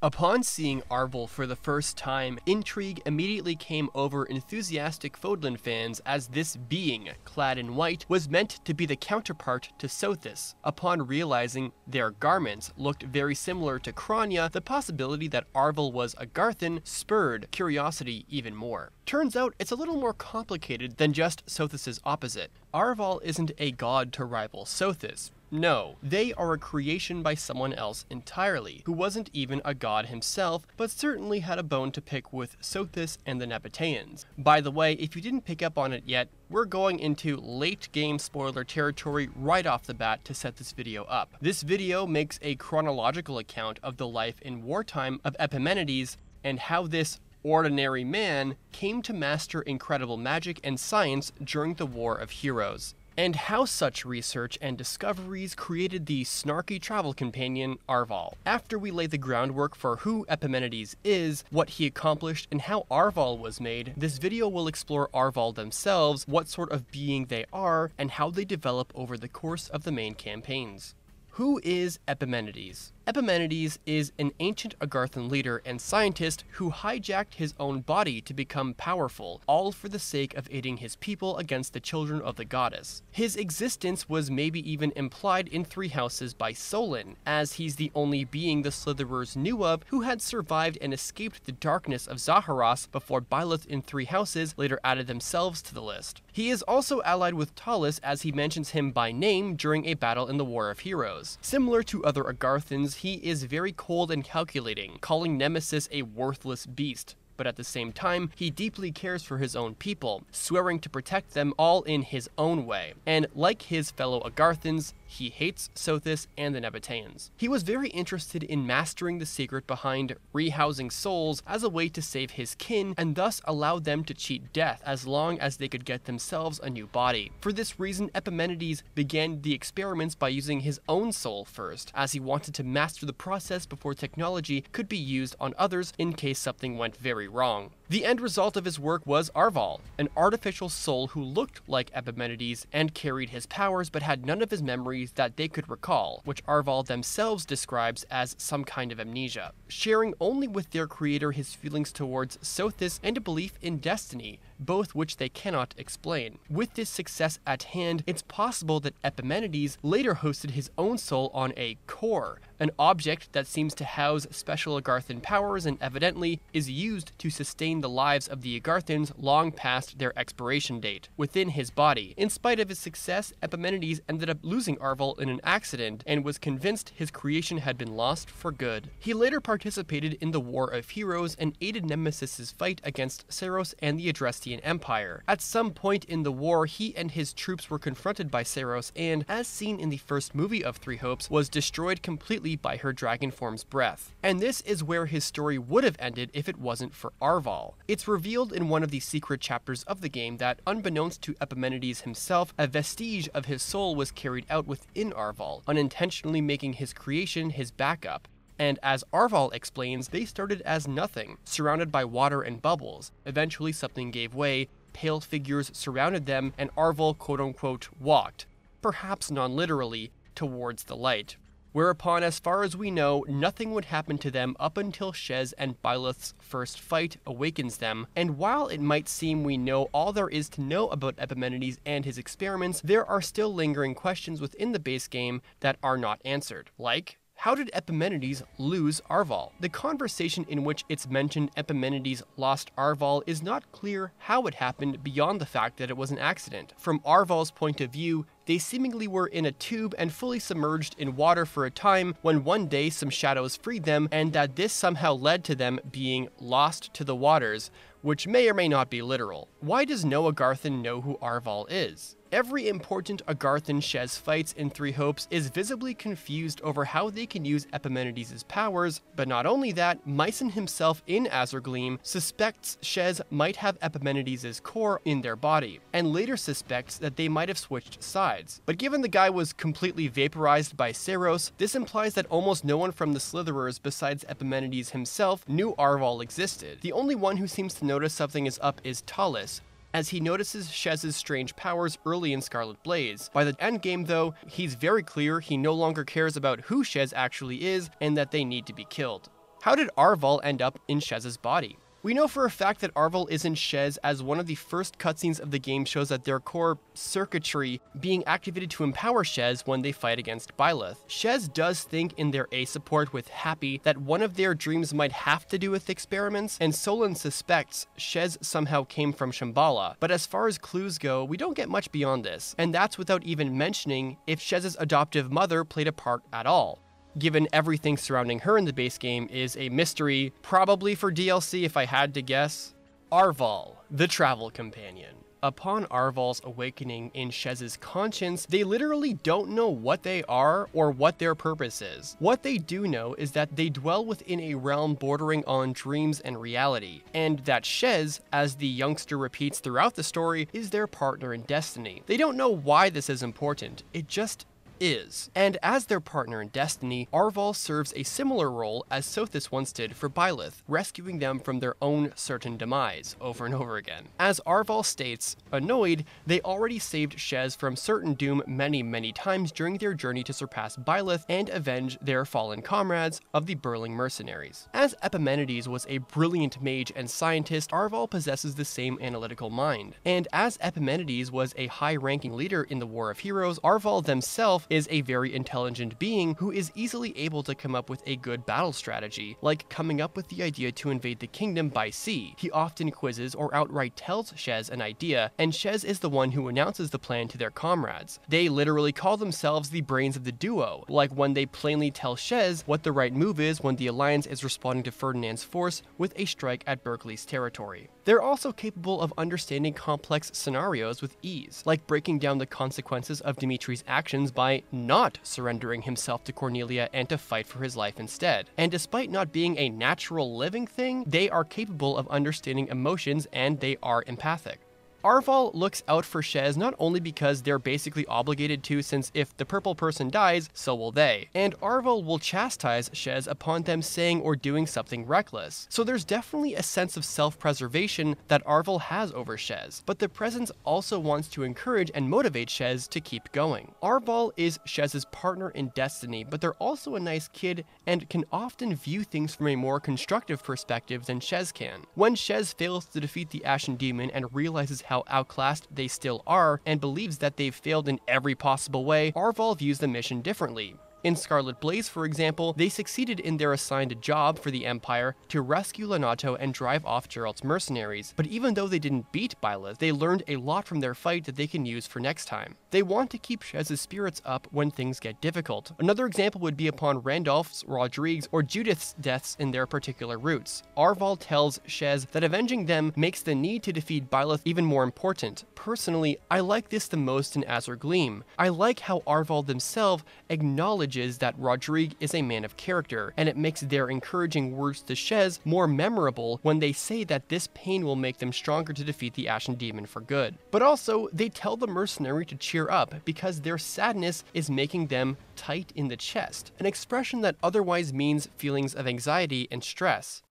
Upon seeing Arval for the first time, intrigue immediately came over enthusiastic Fodlan fans as this being, clad in white, was meant to be the counterpart to Sothis. Upon realizing their garments looked very similar to Kronya, the possibility that Arval was Agarthan spurred curiosity even more. Turns out it's a little more complicated than just Sothis's opposite. Arval isn't a god to rival Sothis. No, they are a creation by someone else entirely, who wasn't even a god himself, but certainly had a bone to pick with Sothis and the Nabateans. By the way, if you didn't pick up on it yet, we're going into late game spoiler territory right off the bat to set this video up. This video makes a chronological account of the life in wartime of Epimenides and how this ordinary man came to master incredible magic and science during the War of Heroes, and how such research and discoveries created the snarky travel companion Arval. After we lay the groundwork for who Epimenides is, what he accomplished, and how Arval was made, this video will explore Arval themselves, what sort of being they are, and how they develop over the course of the main campaigns. Who is Epimenides? Epimenides is an ancient Agarthan leader and scientist who hijacked his own body to become powerful, all for the sake of aiding his people against the children of the goddess. His existence was maybe even implied in Three Houses by Fódlan, as he's the only being the Slitherers knew of who had survived and escaped the darkness of Zaharos before Byleth in Three Houses later added themselves to the list. He is also allied with Talus, as he mentions him by name during a battle in the War of Heroes. Similar to other Agarthans, he is very cold and calculating, calling Nemesis a worthless beast. But at the same time, he deeply cares for his own people, swearing to protect them all in his own way. And like his fellow Agarthans, he hates Sothis and the Nabateans. He was very interested in mastering the secret behind rehousing souls as a way to save his kin, and thus allowed them to cheat death as long as they could get themselves a new body. For this reason, Epimenides began the experiments by using his own soul first, as he wanted to master the process before technology could be used on others in case something went very wrong. The end result of his work was Arval, an artificial soul who looked like Epimenides and carried his powers but had none of his memories that they could recall, which Arval themselves describes as some kind of amnesia, sharing only with their creator his feelings towards Sothis and a belief in destiny, both which they cannot explain. With this success at hand, it's possible that Epimenides later hosted his own soul on a core, an object that seems to house special Agarthan powers and evidently is used to sustain the lives of the Agarthans long past their expiration date, within his body. In spite of his success, Epimenides ended up losing Arval in an accident and was convinced his creation had been lost for good. He later participated in the War of Heroes and aided Nemesis's fight against Seiros and the Adrestian Empire. At some point in the war, he and his troops were confronted by Seiros and, as seen in the first movie of Three Hopes, was destroyed completely by her dragon form's breath. And this is where his story would have ended if it wasn't for Arval. It's revealed in one of the secret chapters of the game that, unbeknownst to Epimenides himself, a vestige of his soul was carried out within Arval, unintentionally making his creation his backup. And as Arval explains, they started as nothing, surrounded by water and bubbles. Eventually something gave way, pale figures surrounded them, and Arval quote-unquote walked, perhaps non-literally, towards the light. Whereupon, as far as we know, nothing would happen to them up until Shez and Byleth's first fight awakens them, and while it might seem we know all there is to know about Epimenides and his experiments, there are still lingering questions within the base game that are not answered, like, how did Epimenides lose Arval? The conversation in which it's mentioned Epimenides lost Arval is not clear how it happened beyond the fact that it was an accident. From Arval's point of view, they seemingly were in a tube and fully submerged in water for a time when one day some shadows freed them, and that this somehow led to them being lost to the waters, which may or may not be literal. Why does no Agarthan know who Arval is? Every important Agarthan Shez fights in Three Hopes is visibly confused over how they can use Epimenides' powers, but not only that, Mycen himself in Azure Gleam suspects Shez might have Epimenides' core in their body, and later suspects that they might have switched sides. But given the guy was completely vaporized by Seiros, this implies that almost no one from the Slitherers besides Epimenides himself knew Arval existed. The only one who seems to notice something is up is Talus, as he notices Shez's strange powers early in Scarlet Blaze. By the endgame though, he's very clear he no longer cares about who Shez actually is and that they need to be killed. How did Arval end up in Shez's body? We know for a fact that Arval is in Shez, as one of the first cutscenes of the game shows that their core circuitry being activated to empower Shez when they fight against Byleth. Shez does think in their A support with Happy that one of their dreams might have to do with experiments, and Solan suspects Shez somehow came from Shambhala, but as far as clues go, we don't get much beyond this, and that's without even mentioning if Shez's adoptive mother played a part at all, given everything surrounding her in the base game is a mystery, probably for DLC if I had to guess. Arval, the travel companion. Upon Arval's awakening in Shez's conscience, they literally don't know what they are or what their purpose is. What they do know is that they dwell within a realm bordering on dreams and reality, and that Shez, as the youngster repeats throughout the story, is their partner in destiny. They don't know why this is important, it just is. And as their partner in destiny, Arval serves a similar role as Sothis once did for Byleth, rescuing them from their own certain demise over and over again. As Arval states, annoyed, they already saved Shez from certain doom many times during their journey to surpass Byleth and avenge their fallen comrades of the Burling mercenaries. As Epimenides was a brilliant mage and scientist, Arval possesses the same analytical mind. And as Epimenides was a high-ranking leader in the War of Heroes, Arval themselves is a very intelligent being who is easily able to come up with a good battle strategy, like coming up with the idea to invade the kingdom by sea. He often quizzes or outright tells Shez an idea, and Shez is the one who announces the plan to their comrades. They literally call themselves the brains of the duo, like when they plainly tell Shez what the right move is when the Alliance is responding to Ferdinand's force with a strike at Berkeley's territory. They're also capable of understanding complex scenarios with ease, like breaking down the consequences of Dimitri's actions by not surrendering himself to Cornelia and to fight for his life instead. And despite not being a natural living thing, they are capable of understanding emotions and they are empathic. Arval looks out for Shez not only because they're basically obligated to, since if the purple person dies, so will they, and Arval will chastise Shez upon them saying or doing something reckless. So there's definitely a sense of self-preservation that Arval has over Shez, but the presence also wants to encourage and motivate Shez to keep going. Arval is Shez's partner in destiny, but they're also a nice kid and can often view things from a more constructive perspective than Shez can. When Shez fails to defeat the Ashen Demon and realizes how outclassed they still are and believes that they've failed in every possible way, Arval views the mission differently. In Scarlet Blaze, for example, they succeeded in their assigned job for the Empire to rescue Lonato and drive off Geralt's mercenaries, but even though they didn't beat Byleth, they learned a lot from their fight that they can use for next time. They want to keep Shez's spirits up when things get difficult. Another example would be upon Randolph's, Rodrigue's, or Judith's deaths in their particular routes. Arval tells Shez that avenging them makes the need to defeat Byleth even more important. Personally, I like this the most in Azure Gleam. I like how Arval themselves acknowledge that Rodrigue is a man of character, and it makes their encouraging words to Shez more memorable when they say that this pain will make them stronger to defeat the Ashen Demon for good. But also, they tell the mercenary to cheer up because their sadness is making them tight in the chest, an expression that otherwise means feelings of anxiety and stress.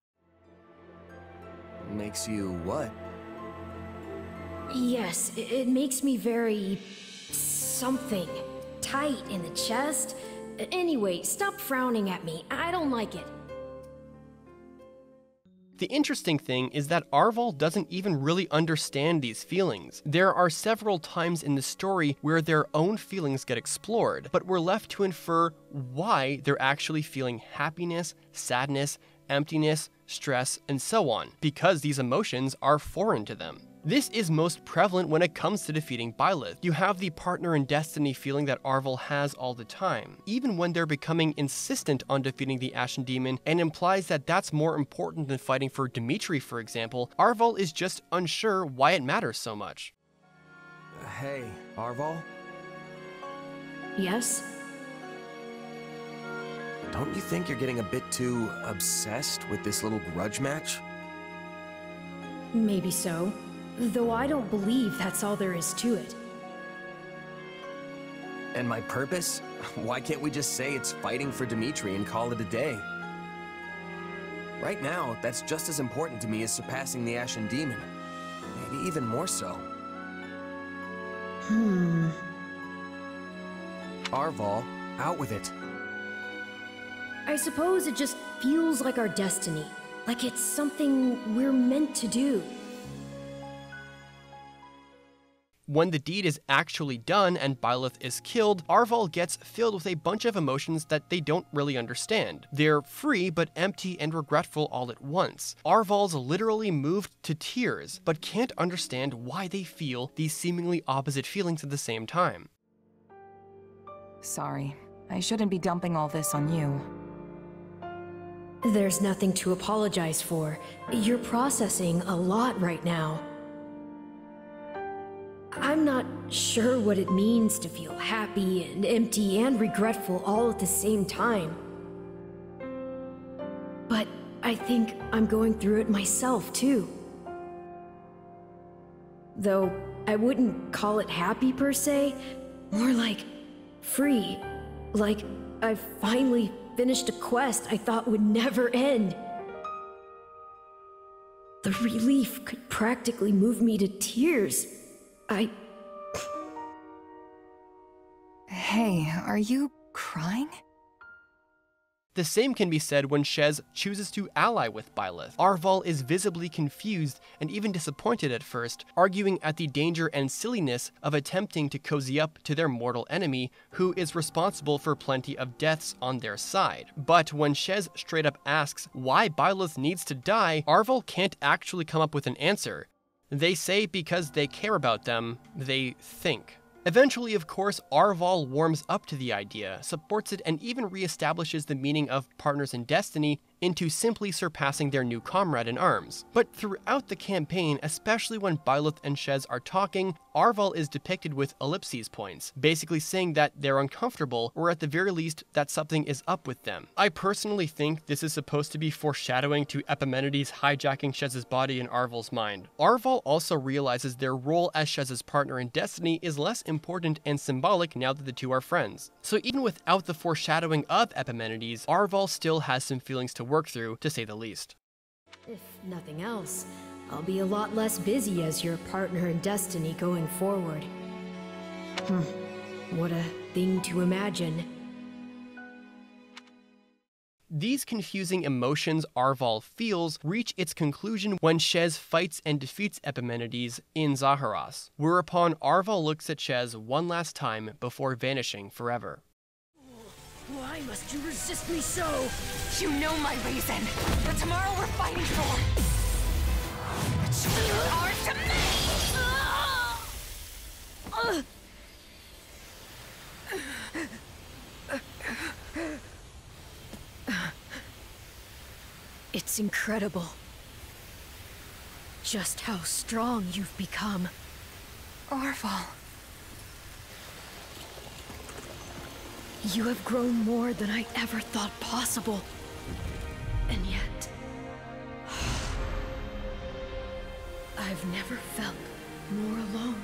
Makes you what? Yes, it makes me very... something. Tight in the chest. Anyway, stop frowning at me. I don't like it. The interesting thing is that Arval doesn't even really understand these feelings. There are several times in the story where their own feelings get explored, but we're left to infer why they're actually feeling happiness, sadness, emptiness, stress, and so on, because these emotions are foreign to them. This is most prevalent when it comes to defeating Byleth. You have the partner in destiny feeling that Arval has all the time, even when they're becoming insistent on defeating the Ashen Demon, and implies that that's more important than fighting for Dimitri, for example. Arval is just unsure why it matters so much. Hey, Arval? Yes? Don't you think you're getting a bit too obsessed with this little grudge match? Maybe so. Though I don't believe that's all there is to it. And my purpose? Why can't we just say it's fighting for Dimitri and call it a day? Right now, that's just as important to me as surpassing the Ashen Demon. Maybe even more so. Arval, out with it. I suppose it just feels like our destiny, like it's something we're meant to do. When the deed is actually done and Byleth is killed, Arval gets filled with a bunch of emotions that they don't really understand. They're free but empty and regretful all at once. Arval's literally moved to tears, but can't understand why they feel these seemingly opposite feelings at the same time. Sorry, I shouldn't be dumping all this on you. There's nothing to apologize for. You're processing a lot right now. I'm not sure what it means to feel happy and empty and regretful all at the same time. But I think I'm going through it myself, too. Though I wouldn't call it happy per se, more like free. Like I've finally finished a quest I thought would never end. The relief could practically move me to tears. Hey, are you crying? The same can be said when Shez chooses to ally with Byleth. Arval is visibly confused and even disappointed at first, arguing at the danger and silliness of attempting to cozy up to their mortal enemy, who is responsible for plenty of deaths on their side. But when Shez straight up asks why Byleth needs to die, Arval can't actually come up with an answer. They say because they care about them, they think. Eventually, of course, Arval warms up to the idea, supports it, and even reestablishes the meaning of partners in destiny into simply surpassing their new comrade in arms. But throughout the campaign, especially when Byleth and Shez are talking, Arval is depicted with ellipses points, basically saying that they're uncomfortable, or at the very least, that something is up with them. I personally think this is supposed to be foreshadowing to Epimenides hijacking Shez's body in Arval's mind. Arval also realizes their role as Shez's partner in destiny is less important and symbolic now that the two are friends. So even without the foreshadowing of Epimenides, Arval still has some feelings to work through, to say the least. If nothing else, I'll be a lot less busy as your partner in destiny going forward. What a thing to imagine. These confusing emotions Arval feels reach its conclusion when Shez fights and defeats Epimenides in Zaharas, whereupon Arval looks at Shez one last time before vanishing forever. Why must you resist me so? You know my reason. The tomorrow we're fighting for. You are to me! It's incredible. Just how strong you've become. Arval. You have grown more than I ever thought possible. And yet... I've never felt more alone.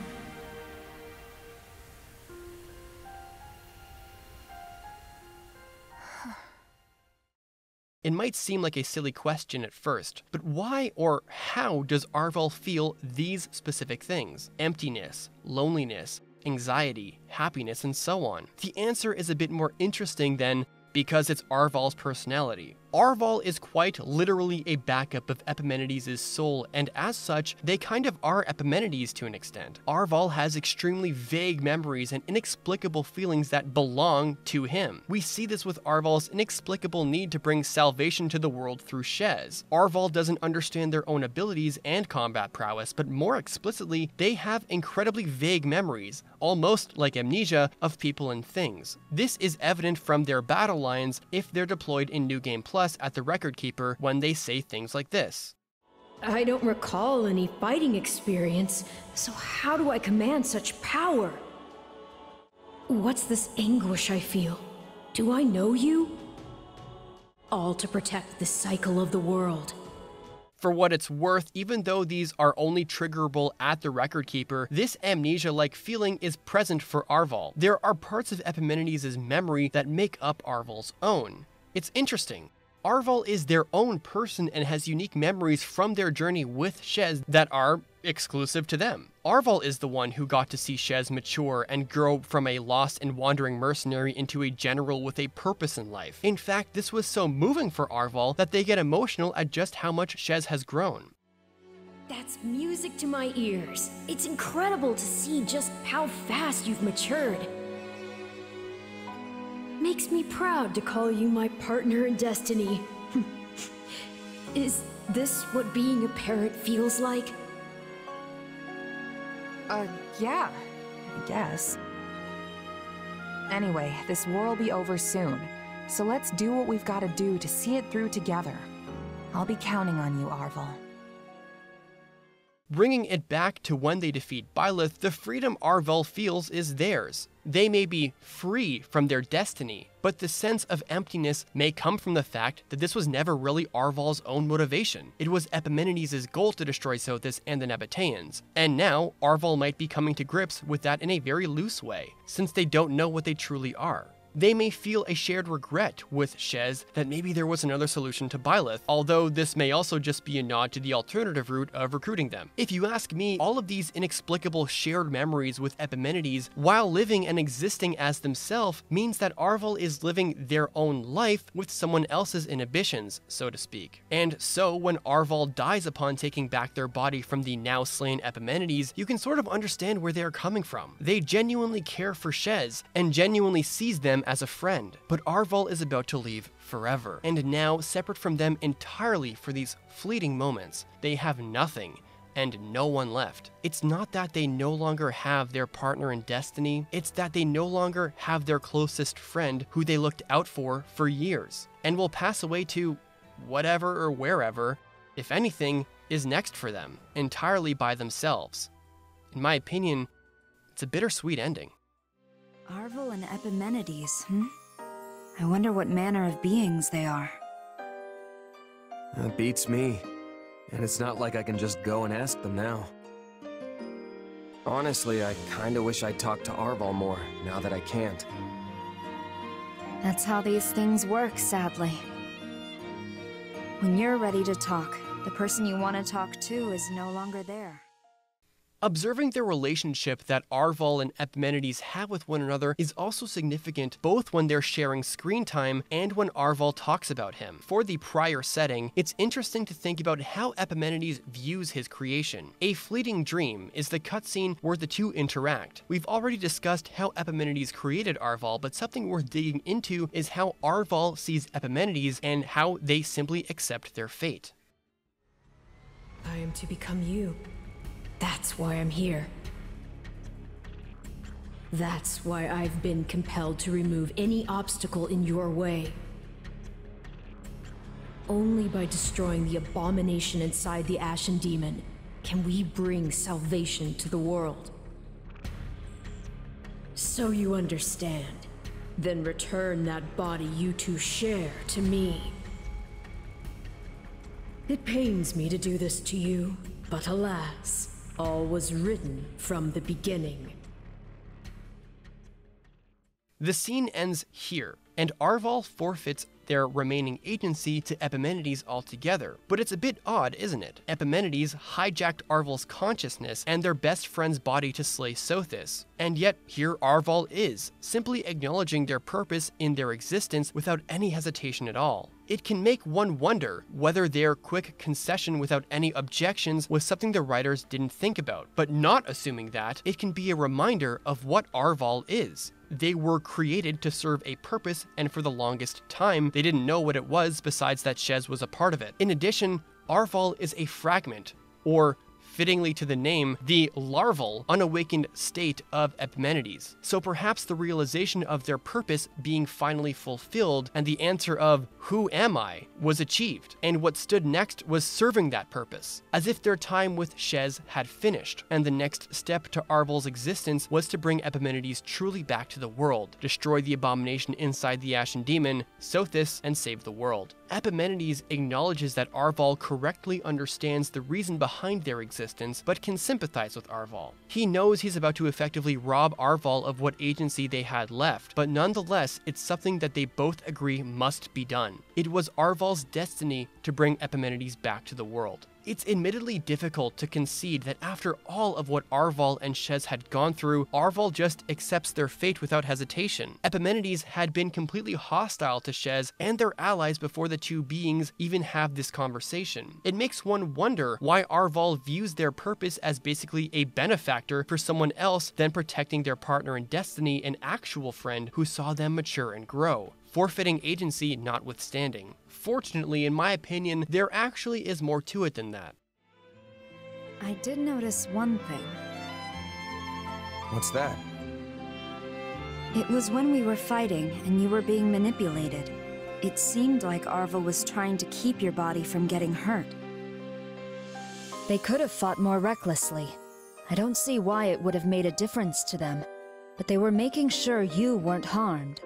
It might seem like a silly question at first, but why or how does Arval feel these specific things? Emptiness, loneliness, anxiety, happiness, and so on. The answer is a bit more interesting than because it's Arval's personality. Arval is quite literally a backup of Epimenides' soul, and as such, they kind of are Epimenides to an extent. Arval has extremely vague memories and inexplicable feelings that belong to him. We see this with Arval's inexplicable need to bring salvation to the world through Shez. Arval doesn't understand their own abilities and combat prowess, but more explicitly, they have incredibly vague memories, almost like amnesia, of people and things. This is evident from their battle lines if they're deployed in New Game Plus at the Record Keeper when they say things like this. I don't recall any fighting experience, so how do I command such power? What's this anguish I feel? Do I know you? All to protect the cycle of the world. For what it's worth, even though these are only triggerable at the Record Keeper, this amnesia-like feeling is present for Arval. There are parts of Epimenides' memory that make up Arval's own. It's interesting. Arval is their own person and has unique memories from their journey with Shez that are exclusive to them. Arval is the one who got to see Shez mature and grow from a lost and wandering mercenary into a general with a purpose in life. In fact, this was so moving for Arval that they get emotional at just how much Shez has grown. That's music to my ears. It's incredible to see just how fast you've matured. Makes me proud to call you my partner in destiny. Is this what being a parent feels like? Yeah, I guess. Anyway, this war will be over soon, so let's do what we've got to do to see it through together. I'll be counting on you, Arval. Bringing it back to when they defeat Byleth, the freedom Arval feels is theirs. They may be free from their destiny, but the sense of emptiness may come from the fact that this was never really Arval's own motivation. It was Epimenides' goal to destroy Sothis and the Nabateans, and now Arval might be coming to grips with that in a very loose way, since they don't know what they truly are. They may feel a shared regret with Shez that maybe there was another solution to Byleth, although this may also just be a nod to the alternative route of recruiting them. If you ask me, all of these inexplicable shared memories with Epimenides, while living and existing as themselves, means that Arval is living their own life with someone else's inhibitions, so to speak. And so, when Arval dies upon taking back their body from the now slain Epimenides, you can sort of understand where they are coming from. They genuinely care for Shez, and genuinely sees them as a friend, but Arval is about to leave forever, and now separate from them entirely for these fleeting moments. They have nothing and no one left. It's not that they no longer have their partner in destiny, it's that they no longer have their closest friend who they looked out for years, and will pass away to whatever or wherever, if anything, is next for them, entirely by themselves. In my opinion, it's a bittersweet ending. Arval and Epimenides, I wonder what manner of beings they are. That beats me. And it's not like I can just go and ask them now. Honestly, I kinda wish I'd talked to Arval more, now that I can't. That's how these things work, sadly. When you're ready to talk, the person you want to talk to is no longer there. Observing the relationship that Arval and Epimenides have with one another is also significant both when they're sharing screen time and when Arval talks about him. For the prior setting, it's interesting to think about how Epimenides views his creation. A Fleeting Dream is the cutscene where the two interact. We've already discussed how Epimenides created Arval, but something worth digging into is how Arval sees Epimenides and how they simply accept their fate. I am to become you. That's why I'm here. That's why I've been compelled to remove any obstacle in your way. Only by destroying the abomination inside the Ashen Demon can we bring salvation to the world. So you understand. Then return that body you two share to me. It pains me to do this to you, but alas, all was written from the beginning. The scene ends here, and Arval forfeits their remaining agency to Epimenides altogether. But it's a bit odd, isn't it? Epimenides hijacked Arval's consciousness and their best friend's body to slay Sothis. And yet, here Arval is, simply acknowledging their purpose in their existence without any hesitation at all. It can make one wonder whether their quick concession without any objections was something the writers didn't think about. But not assuming that, it can be a reminder of what Arval is. They were created to serve a purpose, and for the longest time, they didn't know what it was besides that Shez was a part of it. In addition, Arval is a fragment, or fittingly to the name, the larval, unawakened state of Epimenides. So perhaps the realization of their purpose being finally fulfilled and the answer of "who am I?" was achieved, and what stood next was serving that purpose, as if their time with Shez had finished, and the next step to Arval's existence was to bring Epimenides truly back to the world, destroy the abomination inside the Ashen Demon, Sothis, and save the world. Epimenides acknowledges that Arval correctly understands the reason behind their existence, but can sympathize with Arval. He knows he's about to effectively rob Arval of what agency they had left, but nonetheless, it's something that they both agree must be done. It was Arval's destiny to bring Epimenides back to the world. It's admittedly difficult to concede that after all of what Arval and Shez had gone through, Arval just accepts their fate without hesitation. Epimenides had been completely hostile to Shez and their allies before the two beings even have this conversation. It makes one wonder why Arval views their purpose as basically a benefactor for someone else than protecting their partner in destiny, an actual friend who saw them mature and grow. Forfeiting agency notwithstanding. Fortunately, in my opinion, there actually is more to it than that. I did notice one thing. What's that? It was when we were fighting and you were being manipulated. It seemed like Arval was trying to keep your body from getting hurt. They could have fought more recklessly. I don't see why it would have made a difference to them, but they were making sure you weren't harmed.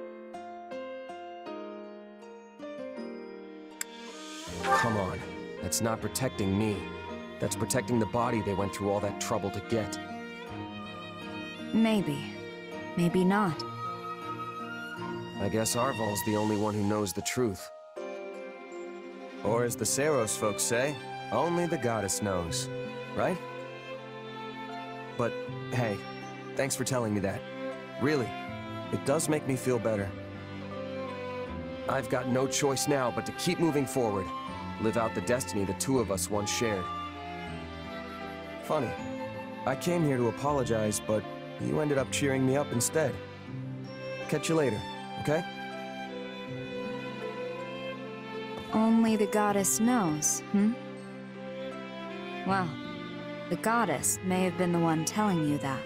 Come on, that's not protecting me. That's protecting the body they went through all that trouble to get. Maybe. Maybe not. I guess Arval's the only one who knows the truth. Or as the Saros folks say, only the goddess knows, right? But hey, thanks for telling me that. Really, it does make me feel better. I've got no choice now but to keep moving forward. Live out the destiny the two of us once shared. Funny, I came here to apologize, but you ended up cheering me up instead. Catch you later, okay? Only the goddess knows, Well, the goddess may have been the one telling you that.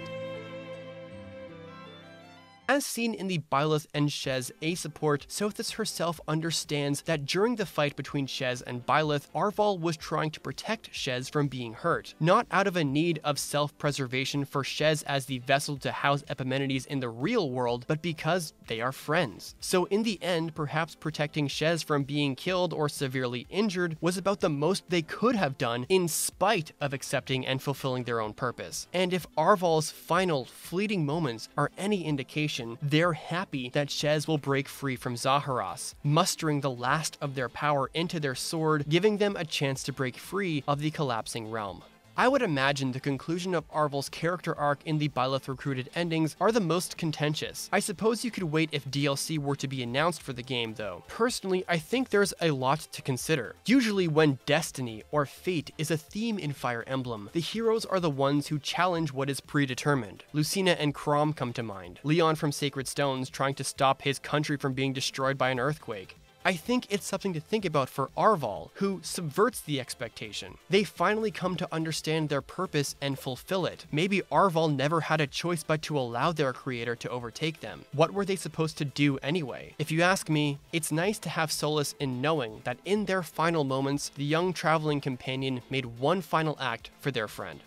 As seen in the Byleth and Shez A support, Sothis herself understands that during the fight between Shez and Byleth, Arval was trying to protect Shez from being hurt, not out of a need of self-preservation for Shez as the vessel to house Epimenides in the real world, but because they are friends. So in the end, perhaps protecting Shez from being killed or severely injured was about the most they could have done in spite of accepting and fulfilling their own purpose. And if Arval's final, fleeting moments are any indication, they're happy that Shez will break free from Zaharas, mustering the last of their power into their sword, giving them a chance to break free of the collapsing realm. I would imagine the conclusion of Arval's character arc in the Byleth recruited endings are the most contentious. I suppose you could wait if DLC were to be announced for the game though. Personally, I think there's a lot to consider. Usually when destiny or fate is a theme in Fire Emblem, the heroes are the ones who challenge what is predetermined. Lucina and Chrom come to mind. Leon from Sacred Stones trying to stop his country from being destroyed by an earthquake. I think it's something to think about for Arval, who subverts the expectation. They finally come to understand their purpose and fulfill it. Maybe Arval never had a choice but to allow their creator to overtake them. What were they supposed to do anyway? If you ask me, it's nice to have solace in knowing that in their final moments, the young traveling companion made one final act for their friend.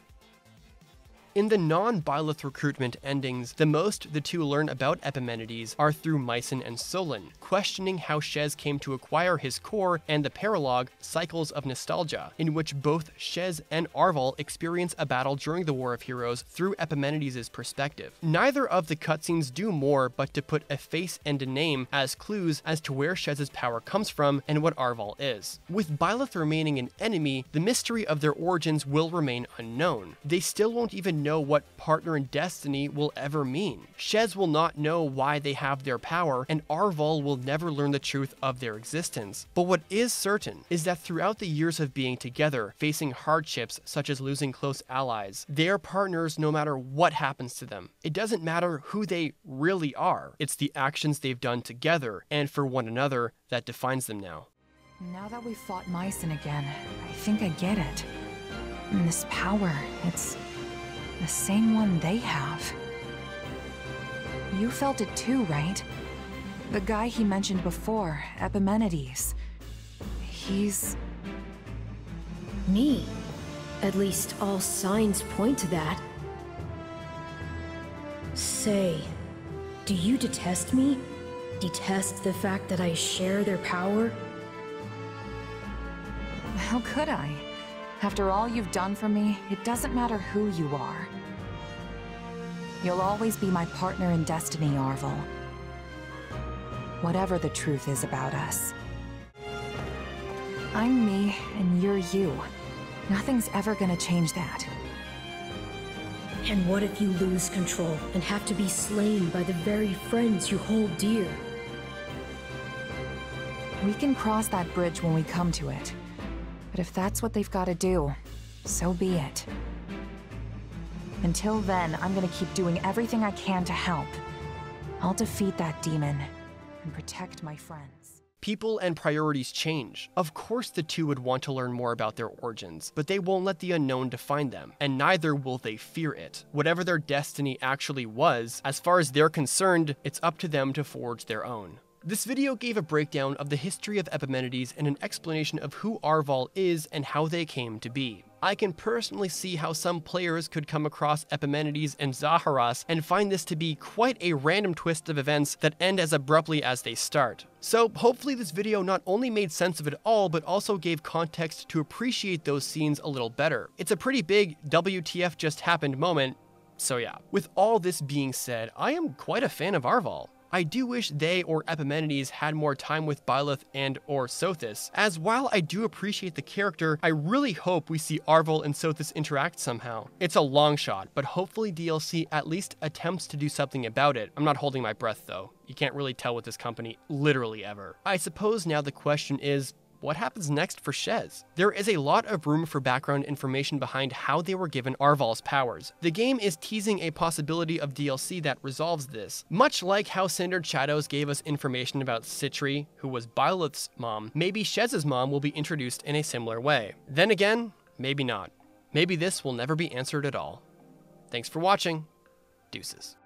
In the non-Byleth recruitment endings, the most the two learn about Epimenides are through Mycen and Solon, questioning how Shez came to acquire his core, and the paralogue, Cycles of Nostalgia, in which both Shez and Arval experience a battle during the War of Heroes through Epimenides' perspective. Neither of the cutscenes do more but to put a face and a name as clues as to where Shez's power comes from and what Arval is. With Byleth remaining an enemy, the mystery of their origins will remain unknown. They still won't even know what partner in destiny will ever mean. Shez will not know why they have their power, and Arval will never learn the truth of their existence. But what is certain is that throughout the years of being together, facing hardships such as losing close allies, they are partners no matter what happens to them. It doesn't matter who they really are. It's the actions they've done together and for one another that defines them now. Now that we've fought Mycen again, I think I get it. And this power, it's the same one they have. You felt it too, right? The guy he mentioned before, Epimenides. He's... Me? At least all signs point to that. Say, do you detest me? Detest the fact that I share their power? How could I? After all you've done for me, it doesn't matter who you are. You'll always be my partner in destiny, Arval. Whatever the truth is about us. I'm me, and you're you. Nothing's ever gonna change that. And what if you lose control and have to be slain by the very friends you hold dear? We can cross that bridge when we come to it. But if that's what they've got to do, so be it. Until then, I'm gonna keep doing everything I can to help. I'll defeat that demon and protect my friends. People and priorities change. Of course the two would want to learn more about their origins, but they won't let the unknown define them, and neither will they fear it. Whatever their destiny actually was, as far as they're concerned, it's up to them to forge their own. This video gave a breakdown of the history of Epimenides and an explanation of who Arval is and how they came to be. I can personally see how some players could come across Epimenides and Zaharas and find this to be quite a random twist of events that end as abruptly as they start. So hopefully this video not only made sense of it all, but also gave context to appreciate those scenes a little better. It's a pretty big WTF just happened moment, so yeah. With all this being said, I am quite a fan of Arval. I do wish they or Epimenides had more time with Byleth and or Sothis, as while I do appreciate the character, I really hope we see Arval and Sothis interact somehow. It's a long shot, but hopefully DLC at least attempts to do something about it. I'm not holding my breath though. You can't really tell with this company literally ever. I suppose now the question is, what happens next for Shez? There is a lot of room for background information behind how they were given Arval's powers. The game is teasing a possibility of DLC that resolves this. Much like how Cindered Shadows gave us information about Citri, who was Byleth's mom, maybe Shez's mom will be introduced in a similar way. Then again, maybe not. Maybe this will never be answered at all. Thanks for watching. Deuces.